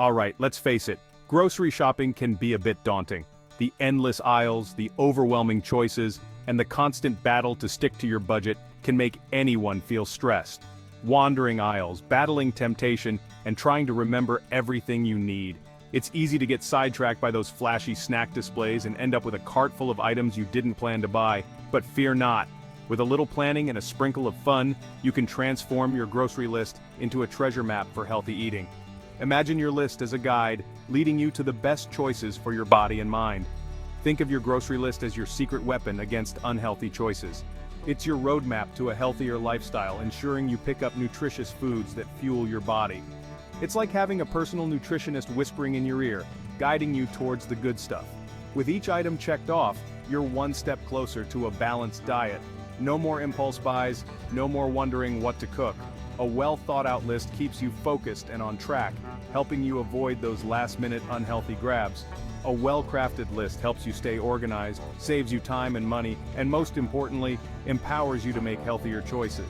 Alright, let's face it, grocery shopping can be a bit daunting. The endless aisles, the overwhelming choices, and the constant battle to stick to your budget can make anyone feel stressed. Wandering aisles, battling temptation, and trying to remember everything you need. It's easy to get sidetracked by those flashy snack displays and end up with a cart full of items you didn't plan to buy, but fear not. With a little planning and a sprinkle of fun, you can transform your grocery list into a treasure map for healthy eating. Imagine your list as a guide, leading you to the best choices for your body and mind. Think of your grocery list as your secret weapon against unhealthy choices. It's your roadmap to a healthier lifestyle, ensuring you pick up nutritious foods that fuel your body. It's like having a personal nutritionist whispering in your ear, guiding you towards the good stuff. With each item checked off, you're one step closer to a balanced diet. No more impulse buys, no more wondering what to cook. A well-thought-out list keeps you focused and on track, helping you avoid those last-minute unhealthy grabs. A well-crafted list helps you stay organized, saves you time and money, and most importantly, empowers you to make healthier choices.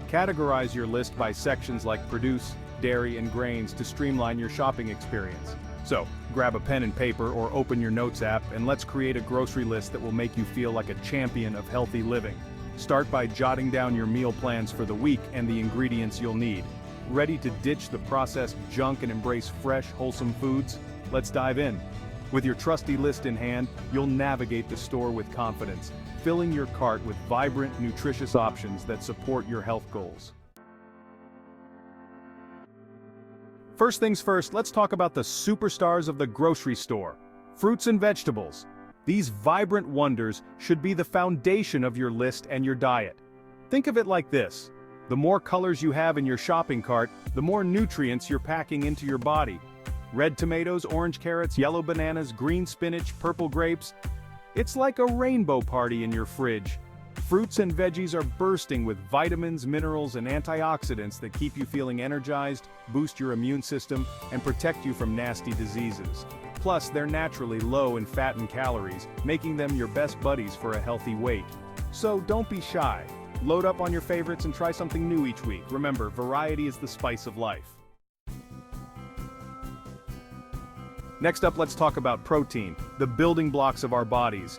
Categorize your list by sections like produce, dairy, and grains to streamline your shopping experience. So, grab a pen and paper or open your notes app and let's create a grocery list that will make you feel like a champion of healthy living. Start by jotting down your meal plans for the week and the ingredients you'll need. Ready to ditch the processed junk and embrace fresh, wholesome foods? Let's dive in. With your trusty list in hand, you'll navigate the store with confidence, filling your cart with vibrant, nutritious options that support your health goals. First things first, let's talk about the superstars of the grocery store, fruits and vegetables. These vibrant wonders should be the foundation of your list and your diet. Think of it like this: the more colors you have in your shopping cart, the more nutrients you're packing into your body. Red tomatoes, orange carrots, yellow bananas, green spinach, purple grapes. It's like a rainbow party in your fridge. Fruits and veggies are bursting with vitamins, minerals, and antioxidants that keep you feeling energized, boost your immune system, and protect you from nasty diseases. Plus, they're naturally low in fat and calories, making them your best buddies for a healthy weight. So don't be shy. Load up on your favorites and try something new each week. Remember, variety is the spice of life. Next up, let's talk about protein, the building blocks of our bodies.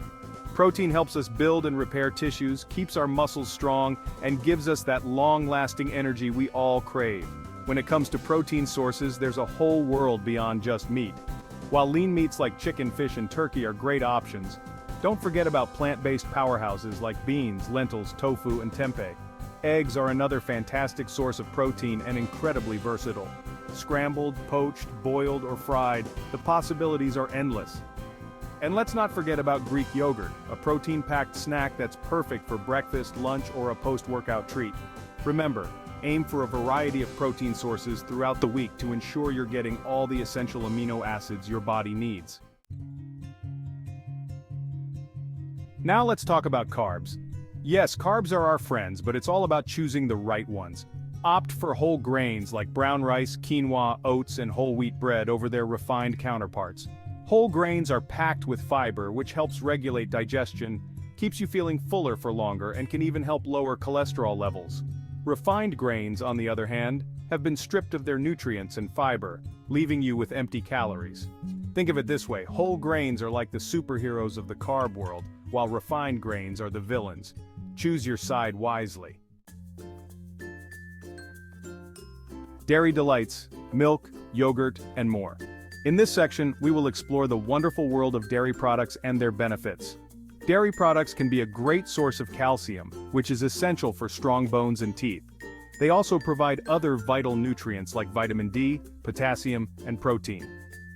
Protein helps us build and repair tissues, keeps our muscles strong, and gives us that long-lasting energy we all crave. When it comes to protein sources, there's a whole world beyond just meat. While lean meats like chicken, fish, and turkey are great options, don't forget about plant-based powerhouses like beans, lentils, tofu, and tempeh. Eggs are another fantastic source of protein and incredibly versatile. Scrambled, poached, boiled, or fried, the possibilities are endless. And let's not forget about Greek yogurt, a protein-packed snack that's perfect for breakfast, lunch, or a post-workout treat. Remember, aim for a variety of protein sources throughout the week to ensure you're getting all the essential amino acids your body needs. Now let's talk about carbs. Yes, carbs are our friends, but it's all about choosing the right ones. Opt for whole grains like brown rice, quinoa, oats, and whole wheat bread over their refined counterparts. Whole grains are packed with fiber, which helps regulate digestion, keeps you feeling fuller for longer, and can even help lower cholesterol levels. Refined grains, on the other hand, have been stripped of their nutrients and fiber, leaving you with empty calories. Think of it this way: whole grains are like the superheroes of the carb world, while refined grains are the villains. Choose your side wisely. Dairy delights, milk, yogurt, and more. In this section, we will explore the wonderful world of dairy products and their benefits. Dairy products can be a great source of calcium, which is essential for strong bones and teeth. They also provide other vital nutrients like vitamin D, potassium, and protein.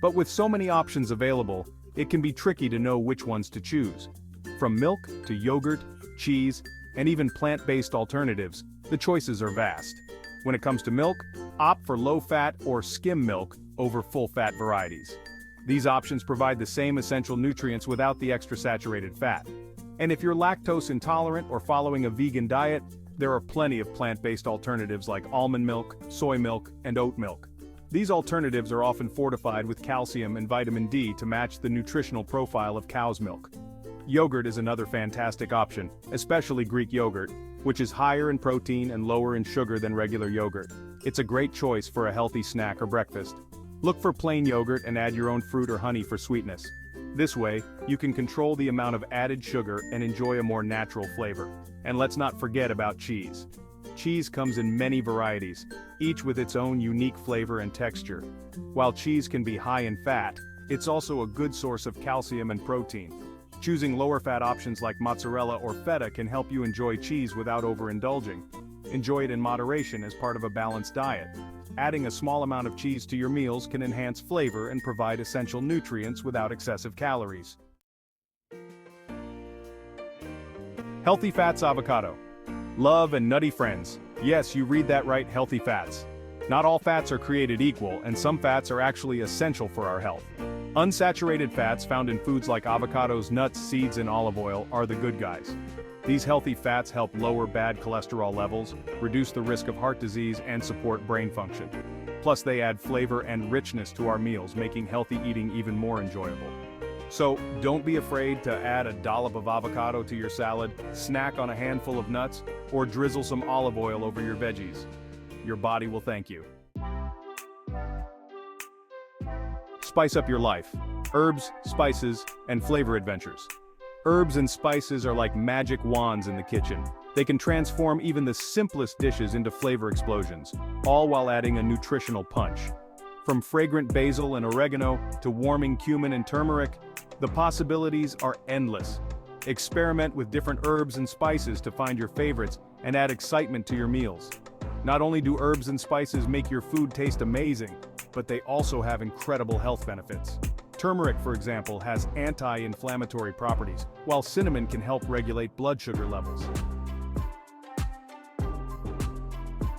But with so many options available, it can be tricky to know which ones to choose. From milk to yogurt, cheese, and even plant-based alternatives, the choices are vast. When it comes to milk, opt for low-fat or skim milk over full-fat varieties. These options provide the same essential nutrients without the extra saturated fat. And if you're lactose intolerant or following a vegan diet, there are plenty of plant-based alternatives like almond milk, soy milk, and oat milk. These alternatives are often fortified with calcium and vitamin D to match the nutritional profile of cow's milk. Yogurt is another fantastic option, especially Greek yogurt, which is higher in protein and lower in sugar than regular yogurt. It's a great choice for a healthy snack or breakfast. Look for plain yogurt and add your own fruit or honey for sweetness. This way, you can control the amount of added sugar and enjoy a more natural flavor. And let's not forget about cheese. Cheese comes in many varieties, each with its own unique flavor and texture. While cheese can be high in fat, it's also a good source of calcium and protein. Choosing lower fat options like mozzarella or feta can help you enjoy cheese without overindulging. Enjoy it in moderation as part of a balanced diet. Adding a small amount of cheese to your meals can enhance flavor and provide essential nutrients without excessive calories. Healthy fats avocado. Love and nutty friends. Yes, you read that right, healthy fats. Not all fats are created equal, and some fats are actually essential for our health. Unsaturated fats found in foods like avocados, nuts, seeds, and olive oil are the good guys. These healthy fats help lower bad cholesterol levels, reduce the risk of heart disease, and support brain function. Plus, they add flavor and richness to our meals, making healthy eating even more enjoyable. So, don't be afraid to add a dollop of avocado to your salad, snack on a handful of nuts, or drizzle some olive oil over your veggies. Your body will thank you. Spice up your life. Herbs, spices, and flavor adventures. Herbs and spices are like magic wands in the kitchen. They can transform even the simplest dishes into flavor explosions, all while adding a nutritional punch. From fragrant basil and oregano to warming cumin and turmeric, the possibilities are endless. Experiment with different herbs and spices to find your favorites and add excitement to your meals. Not only do herbs and spices make your food taste amazing, but they also have incredible health benefits. Turmeric, for example, has anti-inflammatory properties, while cinnamon can help regulate blood sugar levels.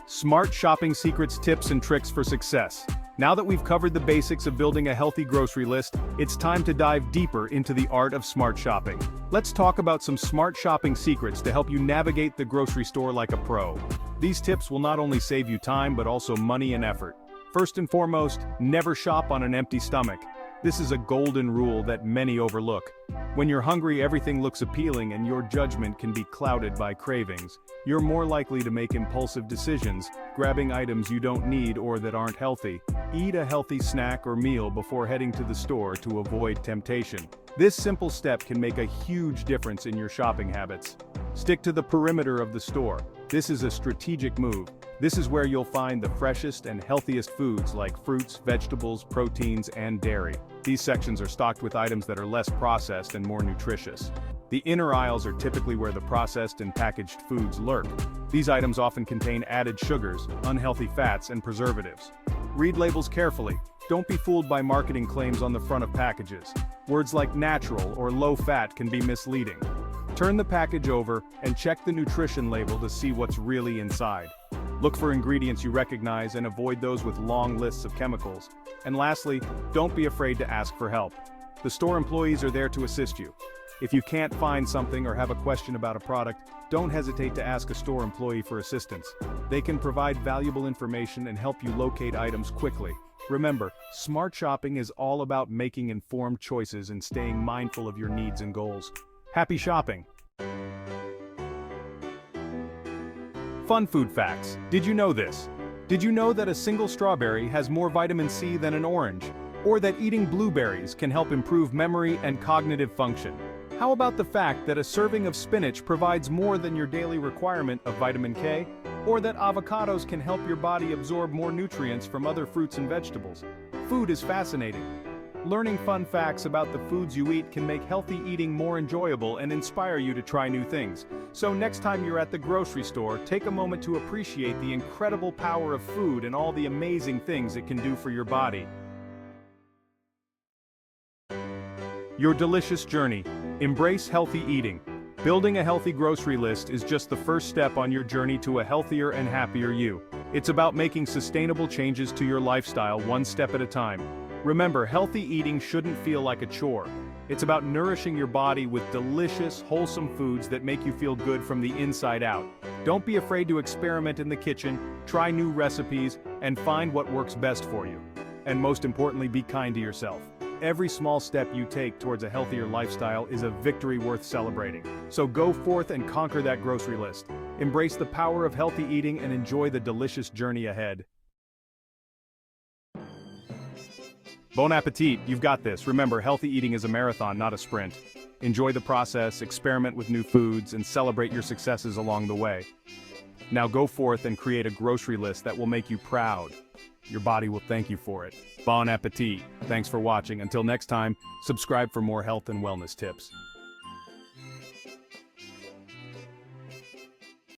Smart shopping secrets, tips, and tricks for success. Now that we've covered the basics of building a healthy grocery list, it's time to dive deeper into the art of smart shopping. Let's talk about some smart shopping secrets to help you navigate the grocery store like a pro. These tips will not only save you time but also money and effort. First and foremost, never shop on an empty stomach. This is a golden rule that many overlook. When you're hungry, everything looks appealing and your judgment can be clouded by cravings. You're more likely to make impulsive decisions, grabbing items you don't need or that aren't healthy. Eat a healthy snack or meal before heading to the store to avoid temptation. This simple step can make a huge difference in your shopping habits. Stick to the perimeter of the store. This is a strategic move. This is where you'll find the freshest and healthiest foods like fruits, vegetables, proteins, and dairy. These sections are stocked with items that are less processed and more nutritious. The inner aisles are typically where the processed and packaged foods lurk. These items often contain added sugars, unhealthy fats, and preservatives. Read labels carefully. Don't be fooled by marketing claims on the front of packages. Words like natural or low fat can be misleading. Turn the package over and check the nutrition label to see what's really inside. Look for ingredients you recognize and avoid those with long lists of chemicals. And lastly, don't be afraid to ask for help. The store employees are there to assist you. If you can't find something or have a question about a product, don't hesitate to ask a store employee for assistance. They can provide valuable information and help you locate items quickly. Remember, smart shopping is all about making informed choices and staying mindful of your needs and goals. Happy shopping! Fun food facts. Did you know this? Did you know that a single strawberry has more vitamin C than an orange? Or that eating blueberries can help improve memory and cognitive function? How about the fact that a serving of spinach provides more than your daily requirement of vitamin K? Or that avocados can help your body absorb more nutrients from other fruits and vegetables? Food is fascinating. Learning fun facts about the foods you eat can make healthy eating more enjoyable and inspire you to try new things. So next time you're at the grocery store, take a moment to appreciate the incredible power of food and all the amazing things it can do for your body. Your delicious journey. Embrace healthy eating. Building a healthy grocery list is just the first step on your journey to a healthier and happier you. It's about making sustainable changes to your lifestyle one step at a time. Remember, healthy eating shouldn't feel like a chore. It's about nourishing your body with delicious, wholesome foods that make you feel good from the inside out. Don't be afraid to experiment in the kitchen, try new recipes, and find what works best for you. And most importantly, be kind to yourself. Every small step you take towards a healthier lifestyle is a victory worth celebrating. So go forth and conquer that grocery list. Embrace the power of healthy eating and enjoy the delicious journey ahead. Bon appetit, you've got this. Remember, healthy eating is a marathon, not a sprint. Enjoy the process, experiment with new foods, and celebrate your successes along the way. Now go forth and create a grocery list that will make you proud. Your body will thank you for it. Bon appetit. Thanks for watching. Until next time, subscribe for more health and wellness tips.